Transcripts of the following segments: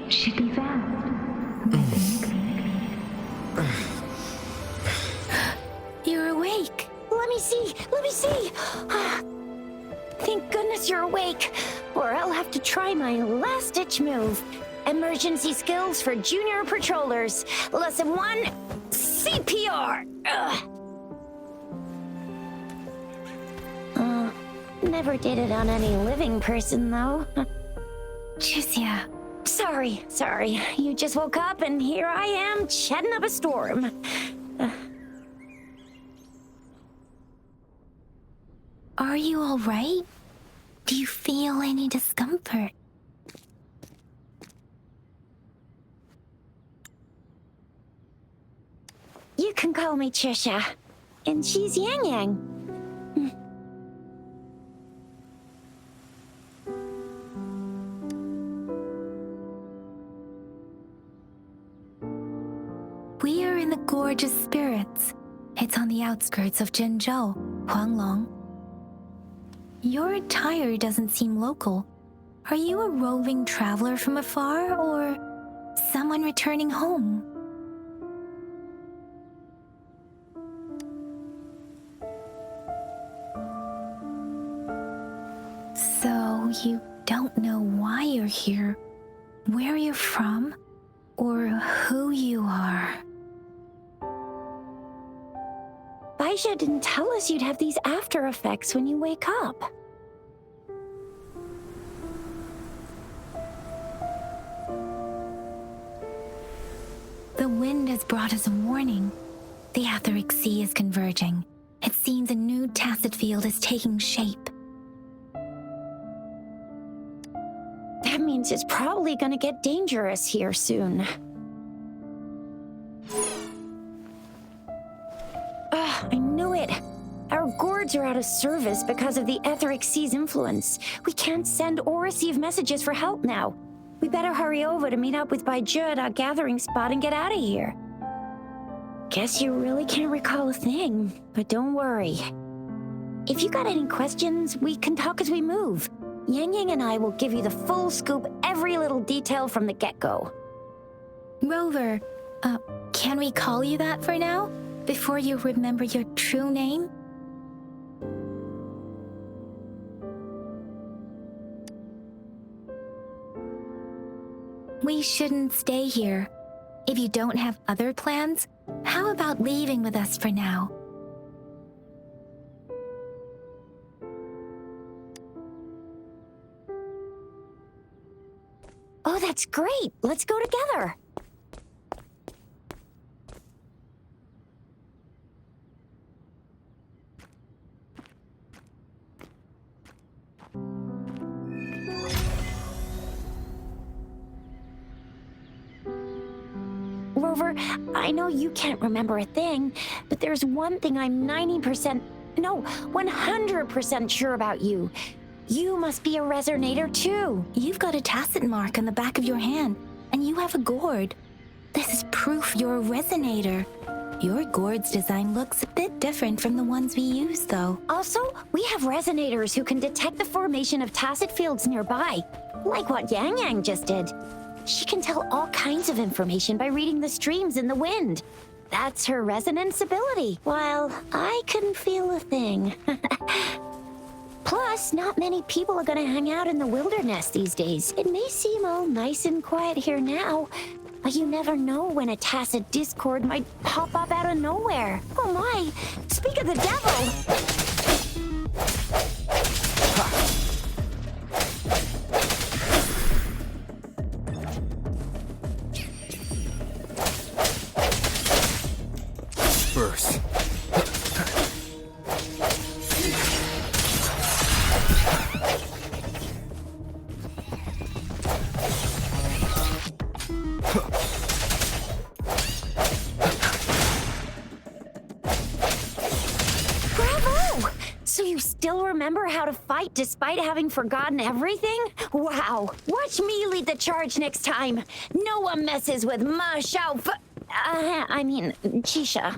Should be fast. You're awake. Let me see. Thank goodness you're awake, or I'll have to try my last-ditch move. Emergency skills for junior patrollers. Lesson 1, CPR. Never did it on any living person, though. Jusia. Sorry. You just woke up, and here I am, chatting up a storm. Are you all right? Do you feel any discomfort? You can call me Trisha, and she's Yang Yang. We are in the Gorgeous Spirits. It's on the outskirts of Zhenzhou, Huanglong. Your attire doesn't seem local. Are you a roving traveler from afar, or someone returning home? So you don't know why you're here, where you're from, or who you are. Baisha didn't tell us you'd have these after effects when you wake up. The wind has brought us a warning. The ATG is converging. It seems a new tacit field is taking shape. That means it's probably gonna get dangerous here soon. I knew it. Our gourds are out of service because of the ATG's influence. We can't send or receive messages for help now. We better hurry over to meet up with Baiju at our gathering spot and get out of here. Guess you really can't recall a thing, but don't worry. If you got any questions, we can talk as we move. Yang Yang and I will give you the full scoop, every little detail from the get-go. Rover, can we call you that for now? Before you remember your true name? We shouldn't stay here. If you don't have other plans, how about leaving with us for now? Oh, that's great. Let's go together. Rover, I know you can't remember a thing, but there's one thing I'm 100% sure about you. You must be a Resonator too. You've got a tacit mark on the back of your hand, and you have a gourd. This is proof you're a Resonator. Your gourd's design looks a bit different from the ones we use, though. Also, we have Resonators who can detect the formation of tacit fields nearby, like what Yang Yang just did. She can tell all kinds of information by reading the streams in the wind. That's her resonance ability, while I couldn't feel a thing. Plus, not many people are gonna hang out in the wilderness these days. It may seem all nice and quiet here now, but you never know when a tacit discord might pop up out of nowhere. Oh my, speak of the devil! Burst. Bravo! So you still remember how to fight despite having forgotten everything? Wow! Watch me lead the charge next time. No one messes with Ma Xiao Chisha.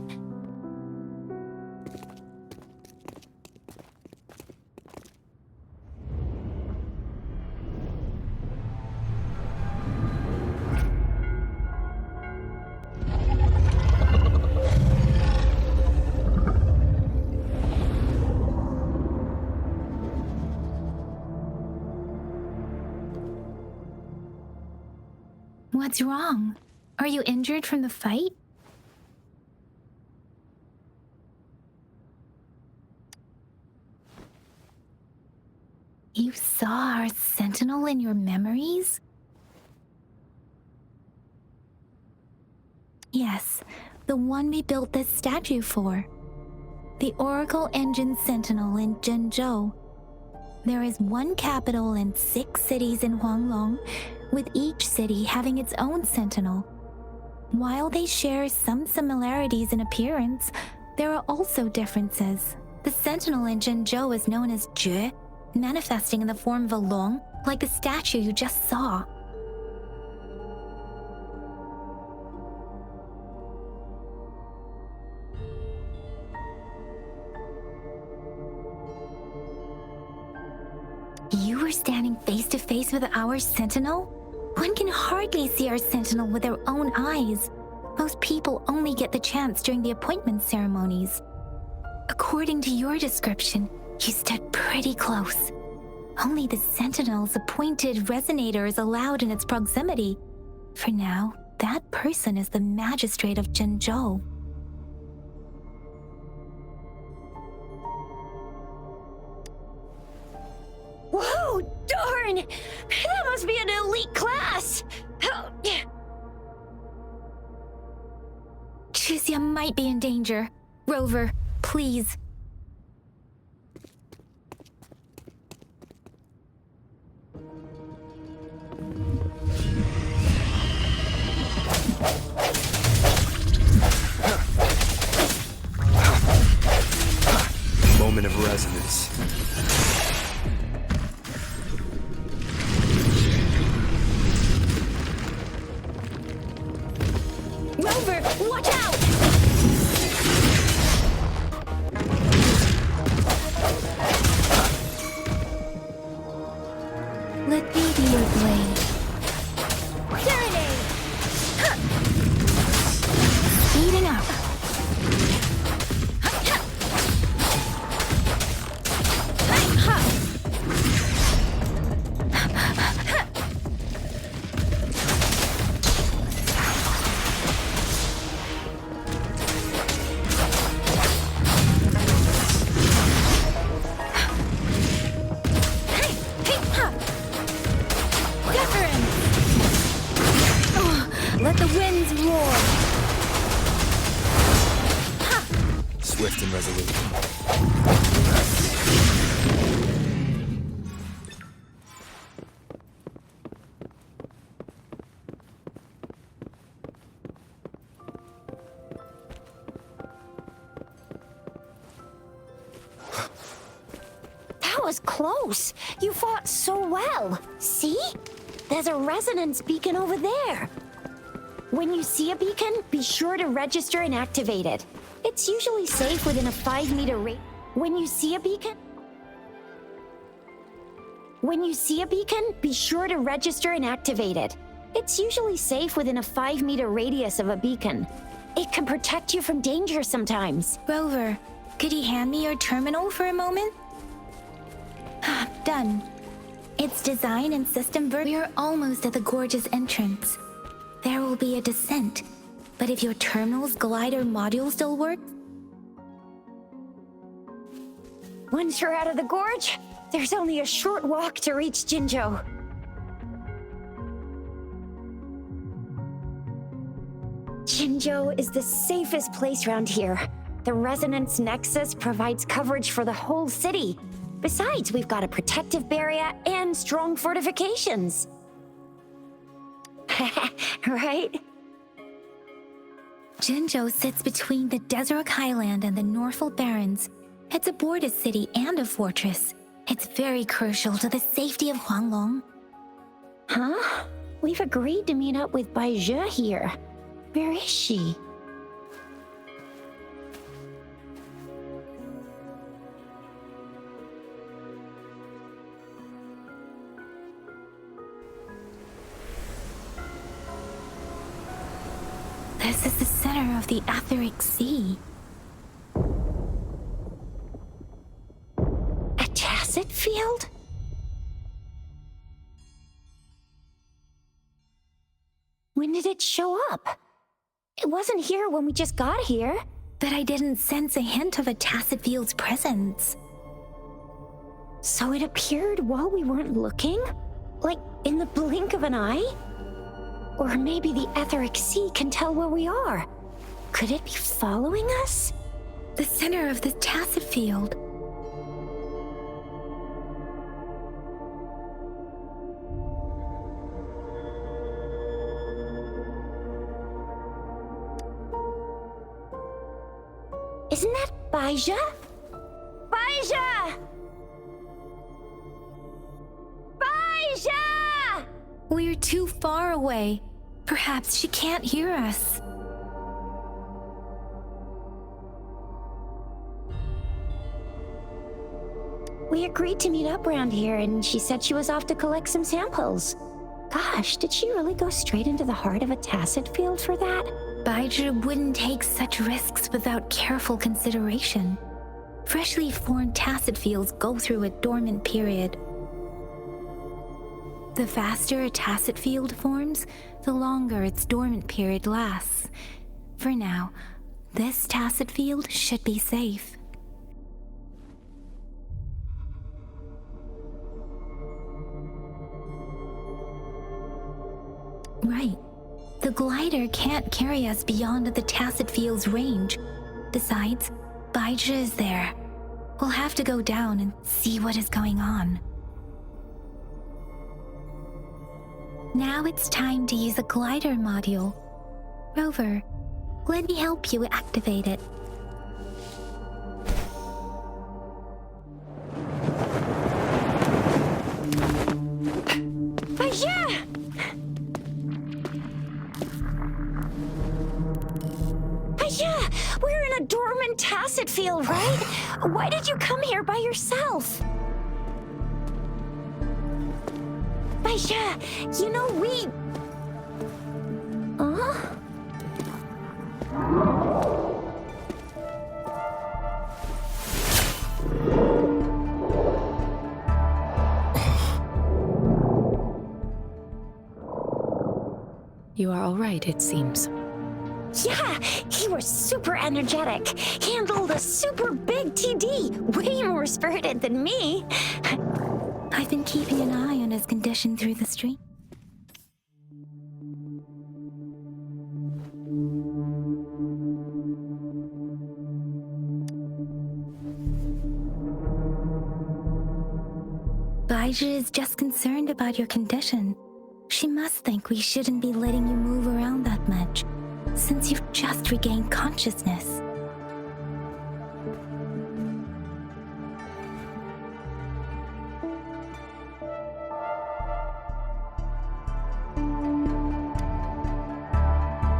What's wrong? Are you injured from the fight? You saw our sentinel in your memories? Yes, the one we built this statue for. The Oracle Engine Sentinel in Zhenzhou. There is one capital and 6 cities in Huanglong, with each city having its own sentinel. While they share some similarities in appearance, there are also differences. The sentinel in Zhenzhou is known as Jue, manifesting in the form of a long, like the statue you just saw. You were standing face to face with our sentinel? One can hardly see our sentinel with their own eyes. Most people only get the chance during the appointment ceremonies. According to your description, you stood pretty close. Only the sentinel's appointed Resonators is allowed in its proximity. For now, that person is the magistrate of Zhenzhou. Whoa, darn! That must be an elite class! Chixia might be in danger. Rover, please. Moment of resonance. Rover, watch out! Let me be your blade. Serenade! Speeding up. Let the winds roar. Swift and resolute. That was close. You fought so well. See? There's a resonance beacon over there. When you see a beacon, be sure to register and activate it. It's usually safe within a 5-meter radius. When you see a beacon, be sure to register and activate it. It's usually safe within a 5-meter radius of a beacon. It can protect you from danger sometimes. Rover, could you hand me your terminal for a moment? Done. Its design and system we're almost at the gorge's entrance. There will be a descent, but if your terminal's glider module still works... Once you're out of the gorge, there's only a short walk to reach Zhenzhou. Zhenzhou is the safest place around here. The Resonance Nexus provides coverage for the whole city. Besides, we've got a protective barrier and strong fortifications. Right? Zhenzhou sits between the Deseret Highland and the Norfolk Barrens. It's a border city and a fortress. It's very crucial to the safety of Huanglong. Huh? We've agreed to meet up with Voyager here. Where is she? This is the center of the etheric sea. A tacit field? did it show up? It wasn't here when we just got here. But I didn't sense a hint of a tacit field's presence. So it appeared while we weren't looking? Like in the blink of an eye? Or maybe the etheric sea can tell where we are. Could it be following us? The center of the tacit field. Isn't that Baija? Baija! Baija! We're too far away. Perhaps she can't hear us. We agreed to meet up around here, and she said she was off to collect some samples. Gosh, did she really go straight into the heart of a tacit field for that? Baija wouldn't take such risks without careful consideration. Freshly formed tacit fields go through a dormant period. The faster a tacit field forms, the longer its dormant period lasts. For now, this tacit field should be safe. Right. The glider can't carry us beyond the tacit field's range. Besides, Baija is there. We'll have to go down and see what is going on. Now it's time to use a glider module. Rover, let me help you activate it. Baija! Baija! We're in a dormant tacit field, right? Why did you come here by yourself? Baija, you know we... Huh? You are all right, it seems. Yeah, he was super energetic. Handled a super big TD. Way more spirited than me. I've been keeping an eye on his condition through the stream. Baija is just concerned about your condition. She must think we shouldn't be letting you move around that much, since you've just regained consciousness.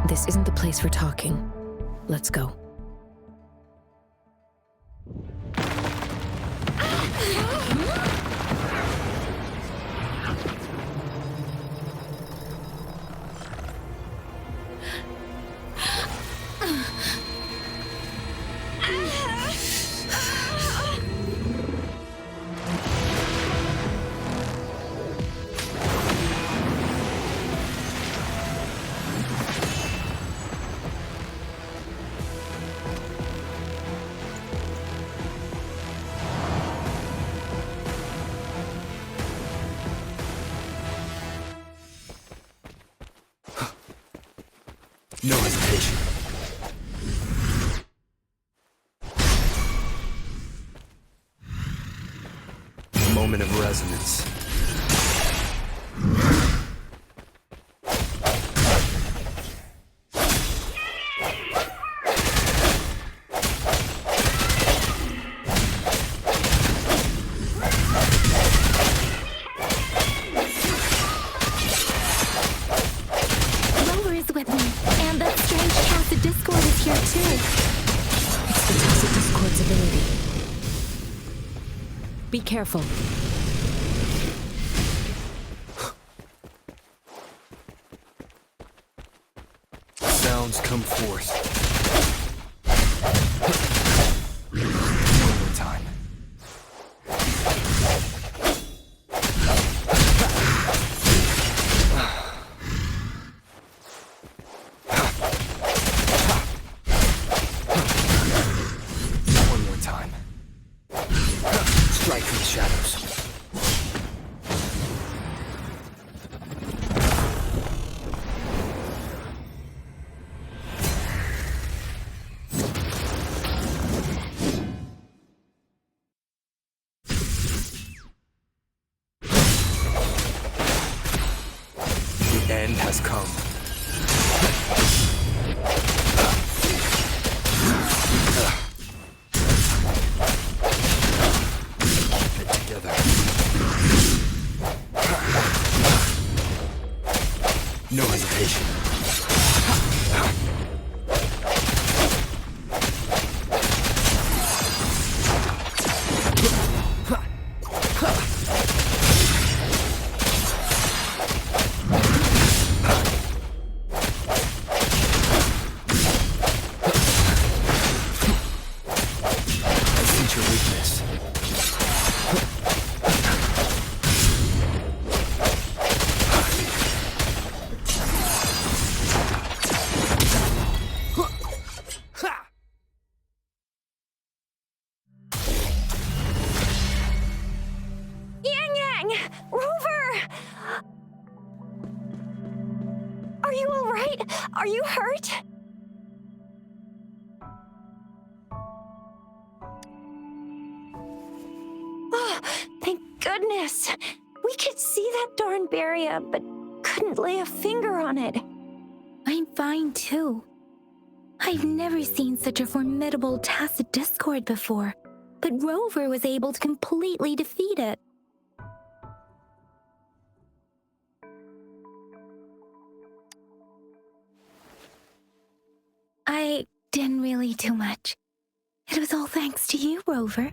This isn't the place for talking. Let's go. No hesitation. Moment of resonance. Rover is with me, and that strange tacit discord is here too. It's the tacit discord's ability. Be careful. Sounds come forth. One more time. shadows. The end has come. Get together. No hesitation. I sense your weakness. Yang Yang! Rover! Are you alright? Are you hurt? Oh, thank goodness. We could see that darn barrier, but couldn't lay a finger on it. I'm fine too. I've never seen such a formidable tacit discord before, but Rover was able to completely defeat it. I didn't really do much. It was all thanks to you, Rover.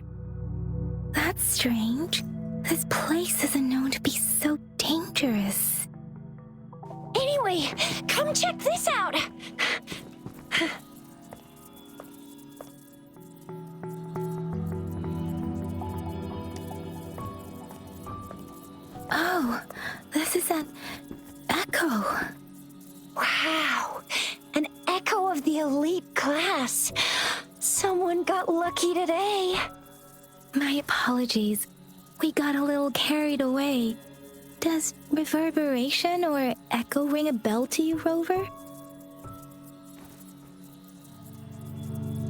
That's strange. This place isn't known to be so dangerous. Anyway, come check this out. Oh, this is an echo. Wow, an echo of the elite class. Someone got lucky today. My apologies. We got a little carried away. Does reverberation or echo ring a bell to you, Rover?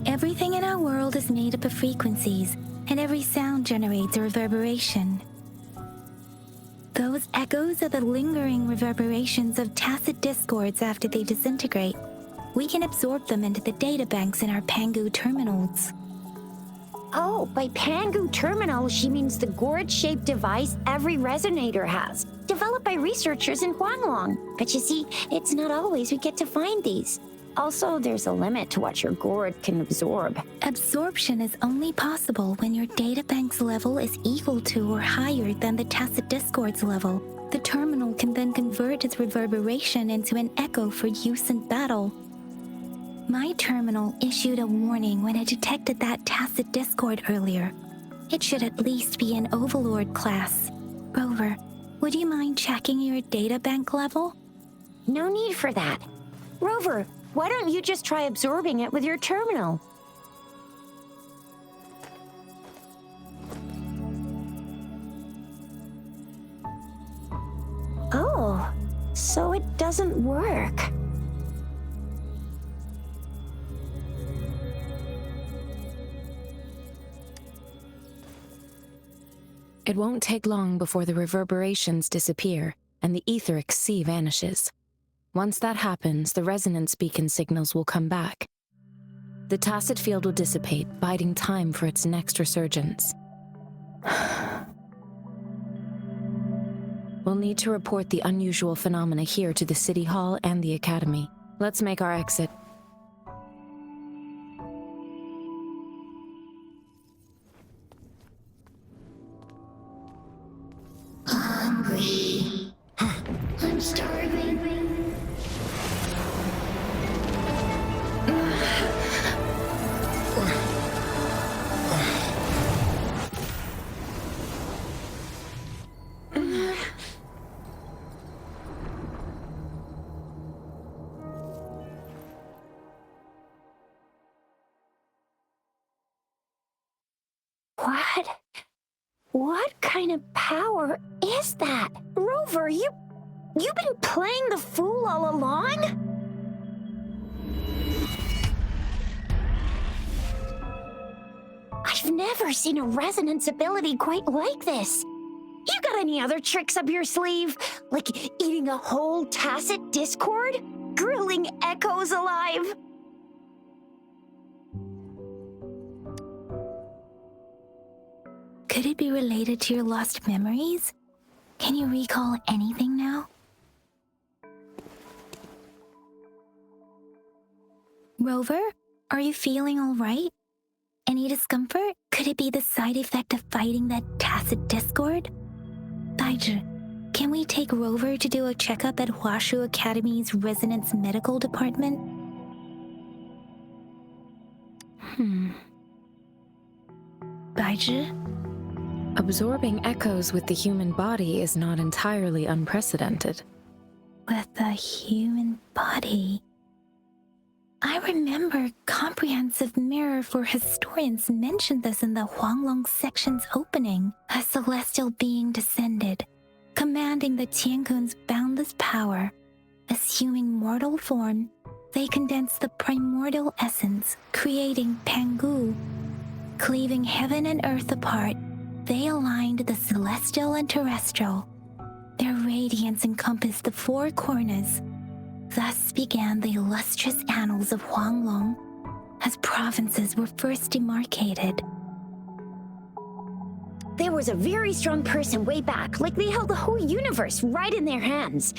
Everything in our world is made up of frequencies, and every sound generates a reverberation. Those echoes are the lingering reverberations of tacit discords after they disintegrate. We can absorb them into the databanks in our Pangu terminals. Oh, by Pangu terminal, she means the gourd-shaped device every resonator has, developed by researchers in Huanglong. But you see, it's not always we get to find these. Also, there's a limit to what your gourd can absorb. Absorption is only possible when your databank's level is equal to or higher than the tacit discord's level. The terminal can then convert its reverberation into an echo for use in battle. My terminal issued a warning when it detected that tacit discord earlier. It should at least be an Overlord class. Rover, would you mind checking your databank level? No need for that. Rover, why don't you just try absorbing it with your terminal? Oh, so it doesn't work. It won't take long before the reverberations disappear and the etheric sea vanishes. Once that happens, the resonance beacon signals will come back. The tacit field will dissipate, biding time for its next resurgence. We'll need to report the unusual phenomena here to the City Hall and the Academy. Let's make our exit. Hungry. I'm starving. What? What kind of power is that? Rover, you've been playing the fool all along? I've never seen a resonance ability quite like this. You got any other tricks up your sleeve? Like eating a whole tacit discord? Grilling echoes alive? Could it be related to your lost memories? Can you recall anything now? Rover, are you feeling all right? Any discomfort? Could it be the side effect of fighting that tacit discord? Baizhi, can we take Rover to do a checkup at Huashu Academy's Resonance Medical Department? Baizhi? Absorbing echoes with the human body is not entirely unprecedented. With the human body. I remember Comprehensive Mirror for Historians mentioned this in the Huanglong section's opening. A celestial being descended, commanding the Tiankun's boundless power. Assuming mortal form, they condensed the primordial essence, creating Pangu. Cleaving heaven and earth apart, they aligned the celestial and terrestrial. Their radiance encompassed the four corners. Thus began the illustrious annals of Huanglong, as provinces were first demarcated. There was a very strong person way back, like they held the whole universe right in their hands.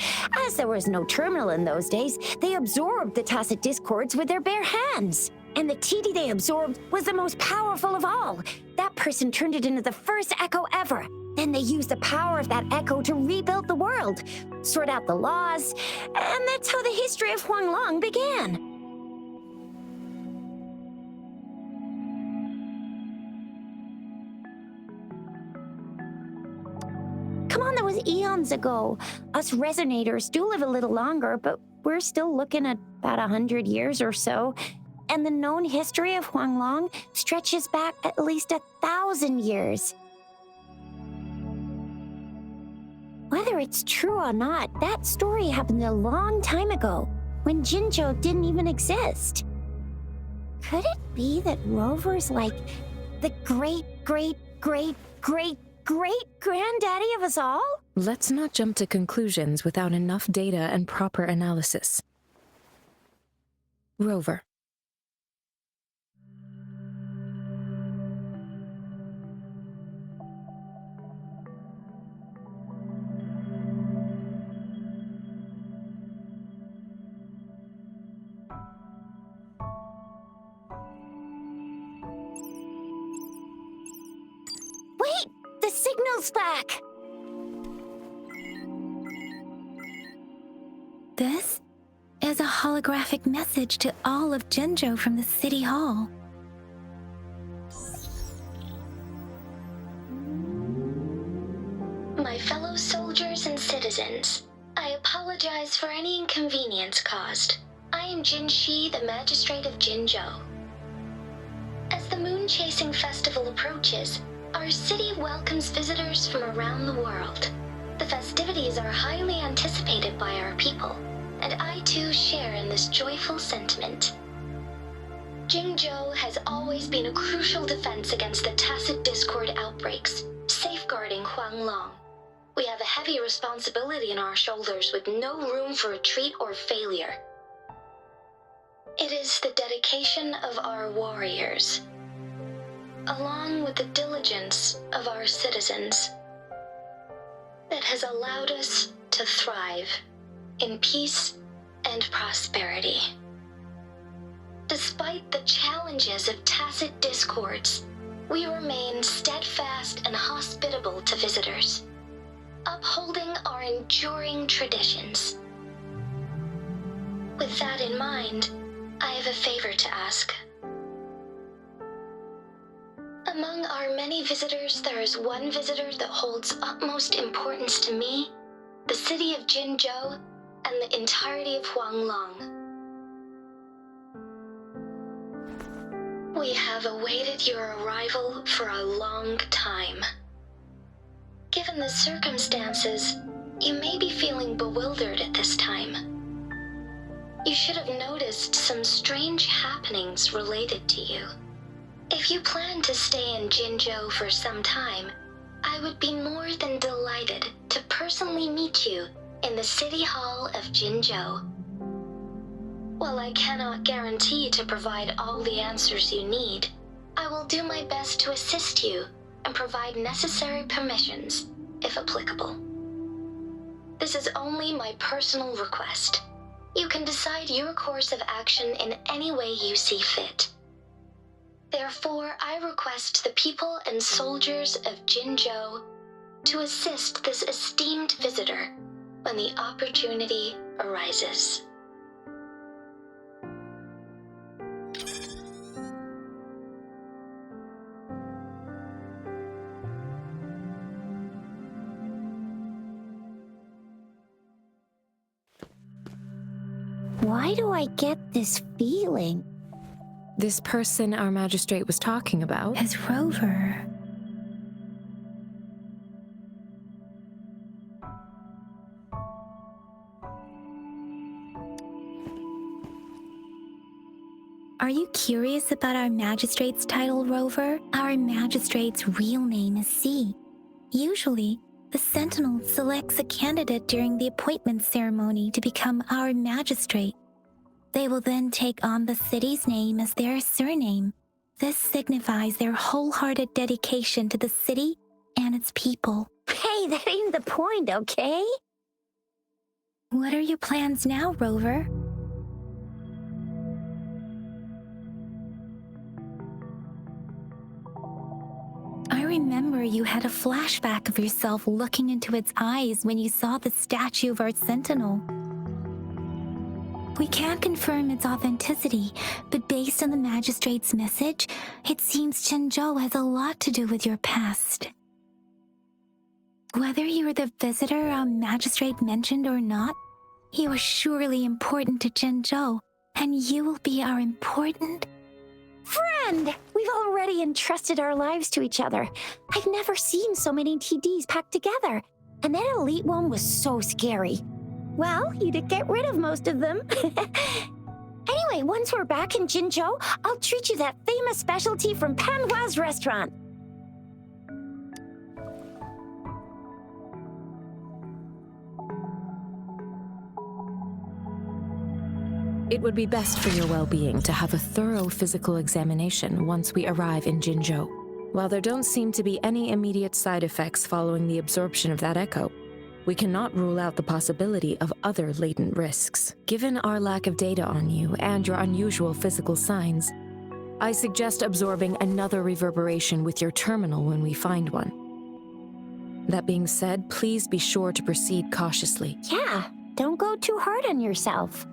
As there was no terminal in those days, they absorbed the tacit discords with their bare hands. And the TD they absorbed was the most powerful of all. That person turned it into the first echo ever. Then they used the power of that echo to rebuild the world, sort out the laws, and that's how the history of Huanglong began. Come on, that was eons ago. Us Resonators do live a little longer, but we're still looking at about 100 years or so. And the known history of Huanglong stretches back at least 1,000 years. Whether it's true or not, that story happened a long time ago, when Jinzhou didn't even exist. Could it be that Rover's like the great-great-great-great-great-granddaddy of us all? Let's not jump to conclusions without enough data and proper analysis. Rover. Wait! The signal's back! This is a holographic message to all of Jinzhou from the City Hall. My fellow soldiers and citizens, I apologize for any inconvenience caused. I am Jin Shi, the Magistrate of Jinzhou. As the Moon-Chasing Festival approaches, our city welcomes visitors from around the world. The festivities are highly anticipated by our people, and I too share in this joyful sentiment. Jingzhou has always been a crucial defense against the tacit discord outbreaks, safeguarding Huanglong. We have a heavy responsibility on our shoulders with no room for retreat or failure. It is the dedication of our warriors, along with the diligence of our citizens, that has allowed us to thrive in peace and prosperity. Despite the challenges of tacit discords, we remain steadfast and hospitable to visitors, upholding our enduring traditions. With that in mind, I have a favor to ask. Among our many visitors, there is one visitor that holds utmost importance to me, the city of Jinzhou, and the entirety of Huanglong. We have awaited your arrival for a long time. Given the circumstances, you may be feeling bewildered at this time. You should have noticed some strange happenings related to you. If you plan to stay in Jinzhou for some time, I would be more than delighted to personally meet you in the City Hall of Jinzhou. While I cannot guarantee to provide all the answers you need, I will do my best to assist you and provide necessary permissions, if applicable. This is only my personal request. You can decide your course of action in any way you see fit. Therefore, I request the people and soldiers of Jinzhou to assist this esteemed visitor when the opportunity arises. Why do I get this feeling? This person our magistrate was talking about? As Rover. Are you curious about our magistrate's title, Rover? Our magistrate's real name is C. Usually, the Sentinel selects a candidate during the appointment ceremony to become our magistrate. They will then take on the city's name as their surname. This signifies their wholehearted dedication to the city and its people. Hey, that ain't the point, okay? What are your plans now, Rover? I remember you had a flashback of yourself looking into its eyes when you saw the statue of our Sentinel. We can't confirm its authenticity, but based on the magistrate's message, it seems Jinzhou has a lot to do with your past. Whether you were the visitor our magistrate mentioned or not, you are surely important to Jinzhou, and you will be our important Friend! We've already entrusted our lives to each other. I've never seen so many TDs packed together, and that elite one was so scary. Well, you did get rid of most of them. Anyway, once we're back in Jinzhou, I'll treat you that famous specialty from Panhua's restaurant. It would be best for your well-being to have a thorough physical examination once we arrive in Jinzhou. While there don't seem to be any immediate side effects following the absorption of that echo, we cannot rule out the possibility of other latent risks. Given our lack of data on you and your unusual physical signs, I suggest absorbing another reverberation with your terminal when we find one. That being said, please be sure to proceed cautiously. Yeah, don't go too hard on yourself.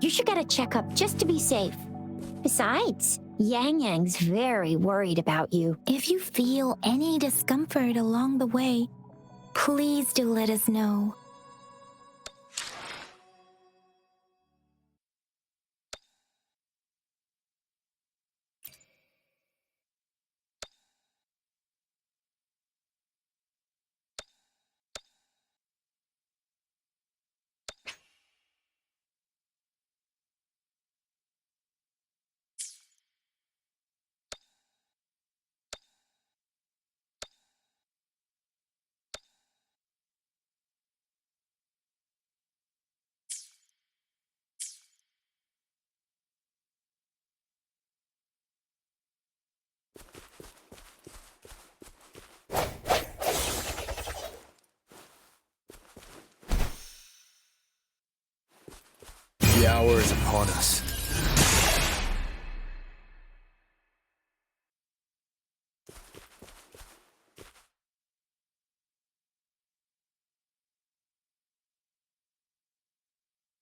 You should get a checkup just to be safe. Besides, Yang Yang's very worried about you. If you feel any discomfort along the way, please do let us know. The hour is upon us.